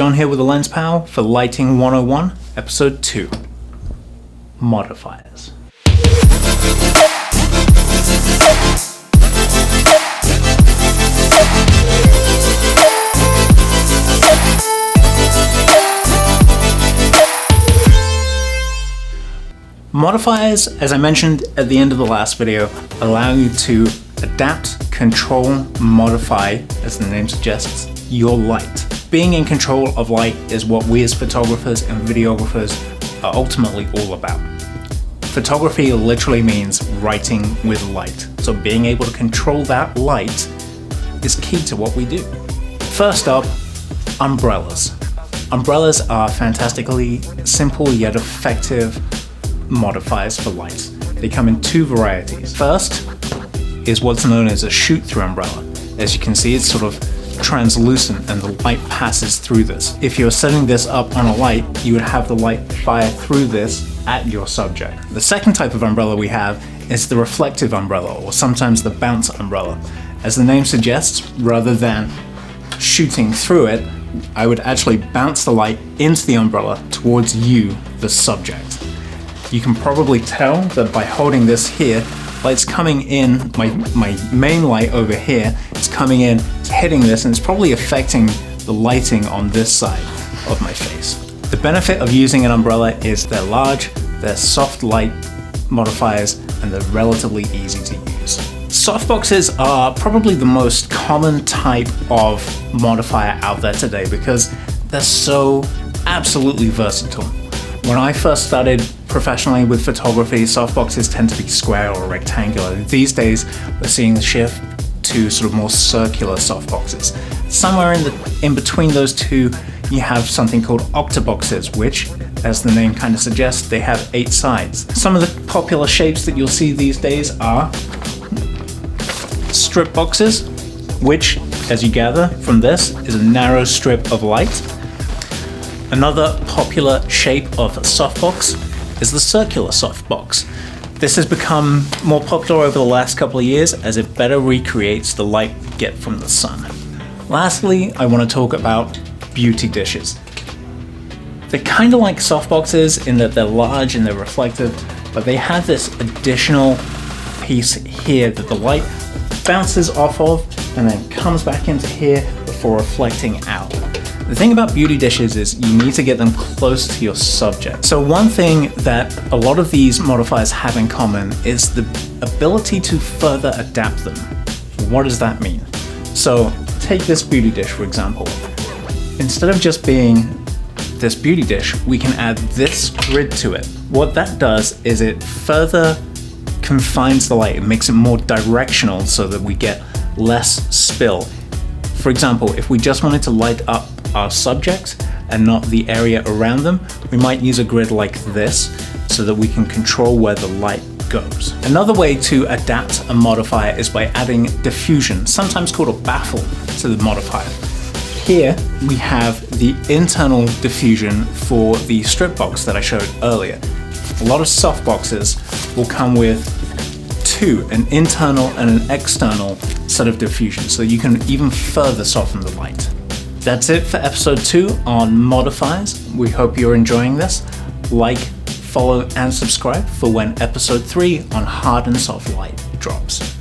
John here with the LensPal for Lighting 101, Episode 2, Modifiers. Modifiers, as I mentioned at the end of the last video, allow you to adapt, control, modify, as the name suggests, your light. Being in control of light is what we as photographers and videographers are ultimately all about. Photography literally means writing with light, so being able to control that light is key to what we do. First up, umbrellas. Umbrellas are fantastically simple yet effective modifiers for light. They come in two varieties. First is what's known as a shoot-through umbrella. As you can see, it's sort of translucent and the light passes through this. If you're setting this up on a light, you would have the light fire through this at your subject. The second type of umbrella we have is the reflective umbrella, or sometimes the bounce umbrella. As the name suggests, rather than shooting through it, I would actually bounce the light into the umbrella towards you, the subject. You can probably tell that by holding this here, light's coming in, my main light over here, it's coming in, it's hitting this, and it's probably affecting the lighting on this side of my face. The benefit of using an umbrella is they're large, they're soft light modifiers, and they're relatively easy to use. Softboxes are probably the most common type of modifier out there today because they're so absolutely versatile. When I first started professionally with photography, softboxes tend to be square or rectangular. These days, we're seeing the shift to sort of more circular softboxes. Somewhere in between those two, you have something called octaboxes, which, as the name kind of suggests, they have 8 sides. Some of the popular shapes that you'll see these days are strip boxes, which, as you gather from this, is a narrow strip of light. Another popular shape of softbox is the circular softbox. This has become more popular over the last couple of years as it better recreates the light we get from the sun. Lastly, I want to talk about beauty dishes. They're kind of like softboxes in that they're large and they're reflective, but they have this additional piece here that the light bounces off of and then comes back into here before reflecting out. The thing about beauty dishes is you need to get them close to your subject. So one thing that a lot of these modifiers have in common is the ability to further adapt them. What does that mean? So take this beauty dish, for example. Instead of just being this beauty dish, we can add this grid to it. What that does is it further confines the light. It makes it more directional so that we get less spill. For example, if we just wanted to light up our subject and not the area around them, we might use a grid like this so that we can control where the light goes. Another way to adapt a modifier is by adding diffusion, sometimes called a baffle, to the modifier. Here we have the internal diffusion for the strip box that I showed earlier. A lot of softboxes will come with two, an internal and an external set of diffusion, so you can even further soften the light. That's it for episode 2 on modifiers. We hope you're enjoying this. Like, follow, and subscribe for when episode 3 on hard and soft light drops.